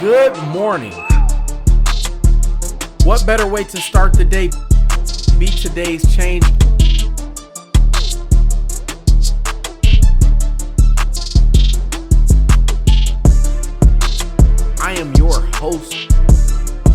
Good morning. What better way to start the day? Be today's change. I am your host,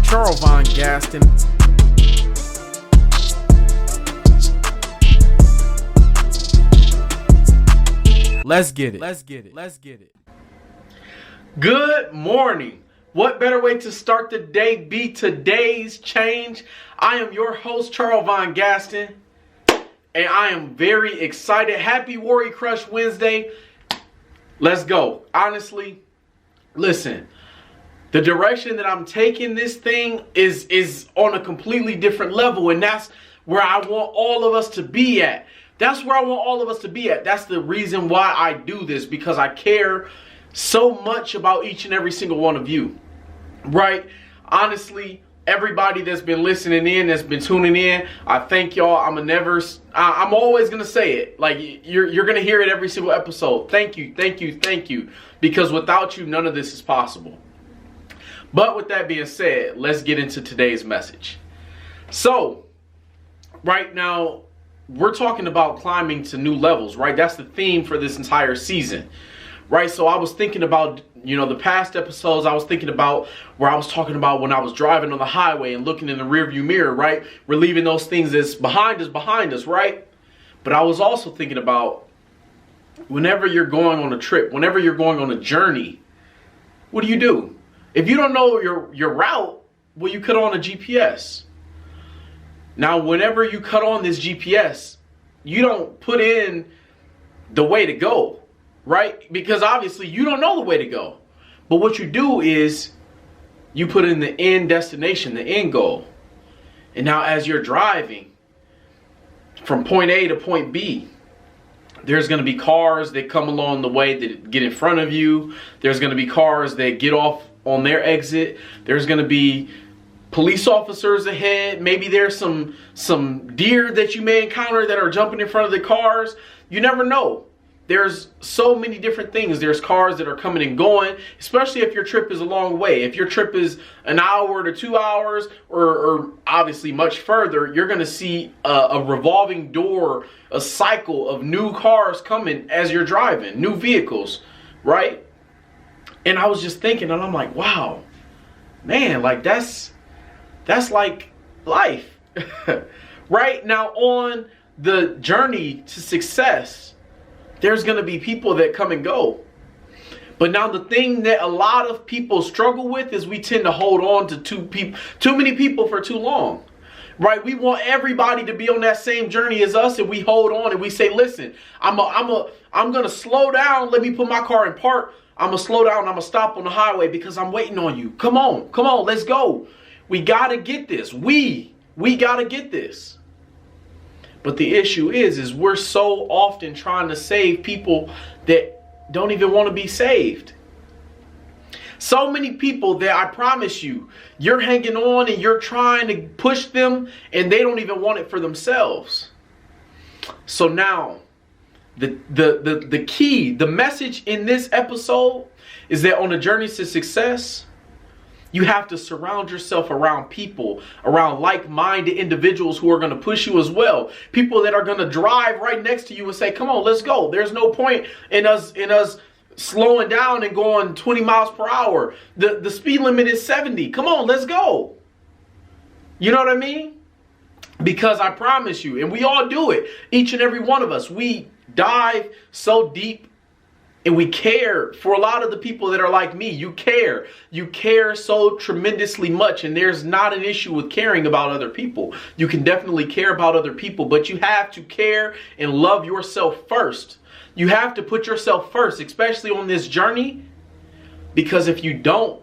Charles Von Gaston. Let's get it. Good morning. What better way to start the day? Be today's change. I am your host, Charles Von Gaston, and I am very excited. Happy Warrior Crush Wednesday. Let's go. Honestly, listen, the direction that I'm taking this thing is on a completely different level, and that's where I want all of us to be at. That's where I want all of us to be at. That's the reason why I do this, because I care so much about each and every single one of you, right? Honestly, everybody that's been listening in, that's been tuning in, I thank y'all. I'm always going to say it. Like, you're going to hear it every single episode. Thank you. Because without you, none of this is possible. But with that being said, let's get into today's message. So, right now, we're talking about climbing to new levels, right? That's the theme for this entire season, right? So I was thinking about, the past episodes, I was thinking about where I was talking about when I was driving on the highway and looking in the rearview mirror, right? We're leaving those things that's behind us, right? But I was also thinking about whenever you're going on a trip, whenever you're going on a journey, what do? If you don't know your route, well, you cut on a GPS. Now, whenever you cut on this GPS, you don't put in the way to go, right? Because obviously you don't know the way to go. But what you do is you put in the end destination, the end goal. And now as you're driving from point A to point B, there's going to be cars that come along the way that get in front of you. There's going to be cars that get off on their exit. There's going to be police officers ahead. Maybe there's some deer that you may encounter that are jumping in front of the cars. You never know. There's so many different things. There's cars that are coming and going, especially if your trip is a long way. If your trip is an hour to 2 hours or obviously much further, you're going to see a revolving door, a cycle of new cars coming as you're driving, new vehicles, right? And I was just thinking, and I'm like, wow, man, like that's like life. Right now, on the journey to success, there's going to be people that come and go. But now the thing that a lot of people struggle with is we tend to hold on to too many people for too long. Right? We want everybody to be on that same journey as us, and we hold on and we say, listen, I'm going to slow down. Let me put my car in park. I'm going to slow down. I'm going to stop on the highway because I'm waiting on you. Come on, let's go. We got to get this. We got to get this. But the issue is we're so often trying to save people that don't even want to be saved. So many people that I promise you're hanging on and you're trying to push them and they don't even want it for themselves. So now, the key, the message in this episode is that on the journey to success, you have to surround yourself around people, around like-minded individuals who are going to push you as well. People that are going to drive right next to you and say, come on, let's go. There's no point in us slowing down and going 20 miles per hour. The speed limit is 70. Come on, let's go. You know what I mean? Because I promise you, and we all do it, each and every one of us, we dive so deep. And we care for a lot of the people that are like me. You care so tremendously much. And there's not an issue with caring about other people. You can definitely care about other people, but you have to care and love yourself first. You have to put yourself first, especially on this journey, because if you don't,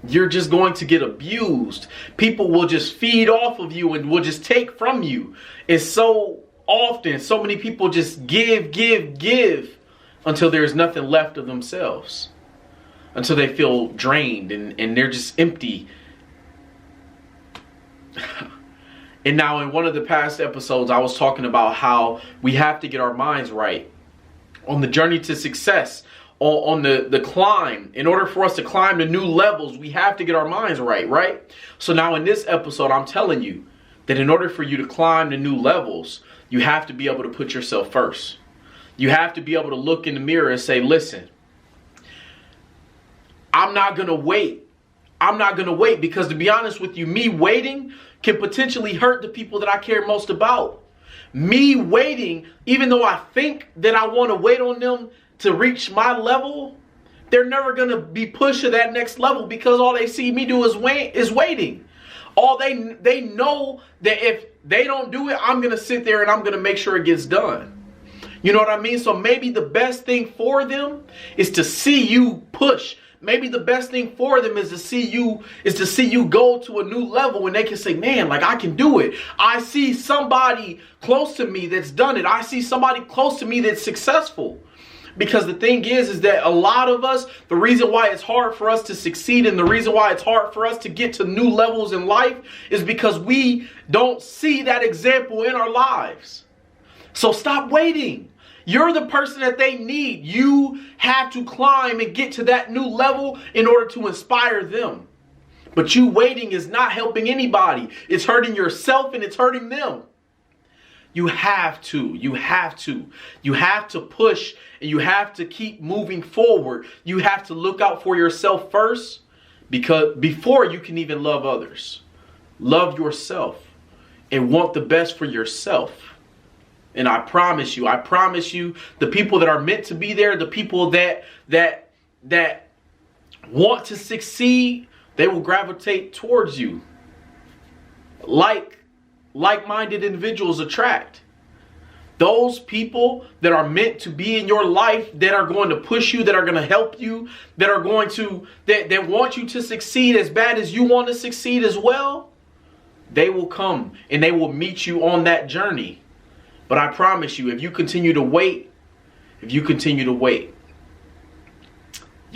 you're just going to get abused. People will just feed off of you and will just take from you. And so often, so many people just give until there's nothing left of themselves, until they feel drained and they're just empty. And now in one of the past episodes, I was talking about how we have to get our minds right. On the journey to success, on the climb. In order for us to climb to new levels, we have to get our minds right? So now in this episode, I'm telling you that in order for you to climb to new levels, you have to be able to put yourself first. You have to be able to look in the mirror and say, listen, I'm not going to wait. I'm not going to wait, because to be honest with you, me waiting can potentially hurt the people that I care most about. Me waiting, even though I think that I want to wait on them to reach my level, they're never going to be pushed to that next level, because all they see me do is waiting. All they know that if they don't do it, I'm going to sit there and I'm going to make sure it gets done. You know what I mean? So maybe the best thing for them is to see you push. Maybe the best thing for them is to see you go to a new level, and they can say, man, like, I can do it. I see somebody close to me that's done it. I see somebody close to me that's successful. Because the thing is that a lot of us, the reason why it's hard for us to succeed and the reason why it's hard for us to get to new levels in life is because we don't see that example in our lives. So stop waiting. You're the person that they need. You have to climb and get to that new level in order to inspire them. But you waiting is not helping anybody. It's hurting yourself and it's hurting them. You have to push, and you have to keep moving forward. You have to look out for yourself first, because before you can even love others. Love yourself and want the best for yourself. And I promise you, the people that are meant to be there, the people that want to succeed, they will gravitate towards you. Like-minded individuals attract. Those people that are meant to be in your life, that are going to push you, that are going to help you, that want you to succeed as bad as you want to succeed as well, they will come and they will meet you on that journey. But I promise you, if you continue to wait, you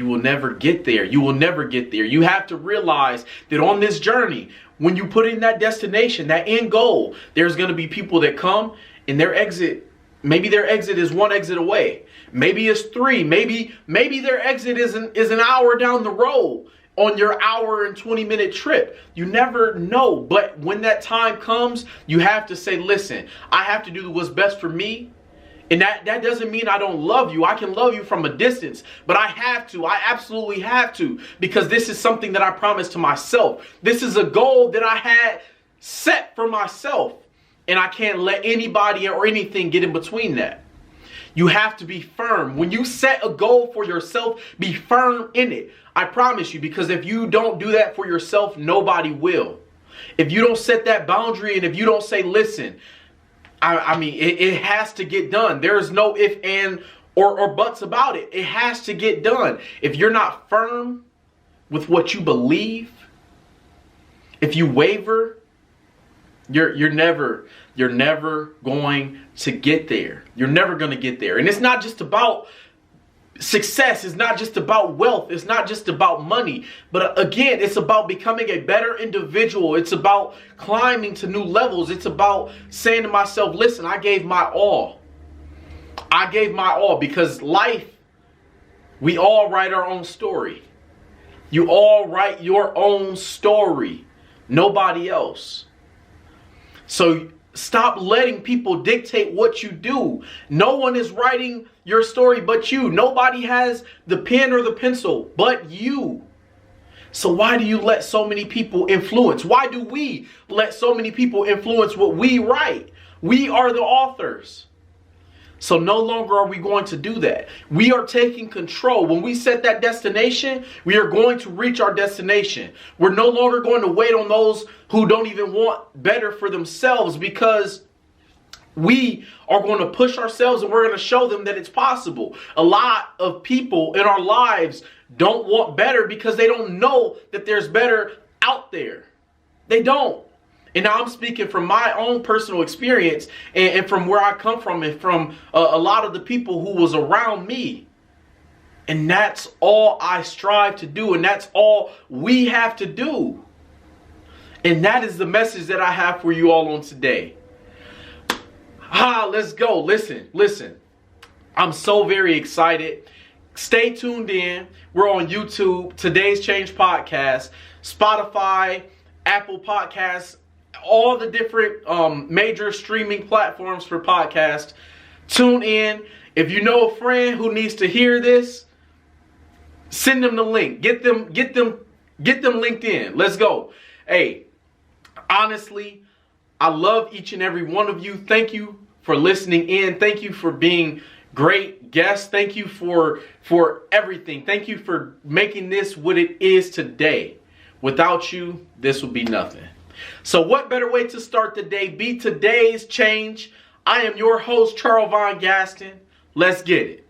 will never get there. You will never get there. You have to realize that on this journey, when you put in that destination, that end goal, there's going to be people that come and their exit, maybe their exit is one exit away. Maybe it's three. Maybe their exit is an hour down the road on your hour and 20-minute trip. You never know. But when that time comes, you have to say, listen, I have to do what's best for me. And that doesn't mean I don't love you. I can love you from a distance, but I have to. I absolutely have to, because this is something that I promised to myself. This is a goal that I had set for myself, and I can't let anybody or anything get in between that. You have to be firm. When you set a goal for yourself, be firm in it. I promise you, because if you don't do that for yourself, nobody will. If you don't set that boundary, and if you don't say, listen, I mean, it has to get done. There is no if, and, or buts about it. It has to get done. If you're not firm with what you believe, if you waver, you're never going to get there. You're never going to get there. And it's not just about success. It's not just about wealth. It's not just about money. But again, it's about becoming a better individual. It's about climbing to new levels. It's about saying to myself, listen, I gave my all. I gave my all, because life, we all write our own story. You all write your own story. Nobody else. So stop letting people dictate what you do. No one is writing your story but you. Nobody has the pen or the pencil but you. So why do you let so many people influence? Why do we let so many people influence what we write? We are the authors. So no longer are we going to do that. We are taking control. When we set that destination, we are going to reach our destination. We're no longer going to wait on those who don't even want better for themselves, because we are going to push ourselves and we're going to show them that it's possible. A lot of people in our lives don't want better because they don't know that there's better out there. They don't. And now I'm speaking from my own personal experience and from where I come from, and from a lot of the people who was around me. And that's all I strive to do. And that's all we have to do. And that is the message that I have for you all on today. Let's go. Listen. I'm so very excited. stay tuned in. We're on YouTube, Today's Change Podcast, Spotify, Apple Podcasts, all the different major streaming platforms for podcasts. Tune in. If you know a friend who needs to hear this, send them the link. Get them linked in. Let's go. Hey, honestly, I love each and every one of you. Thank you for listening in. Thank you for being great guests. Thank you for everything. Thank you for making this what it is today. Without you, this would be nothing. So what better way to start the day? Be today's change. I am your host, Charles Von Gaston. Let's get it.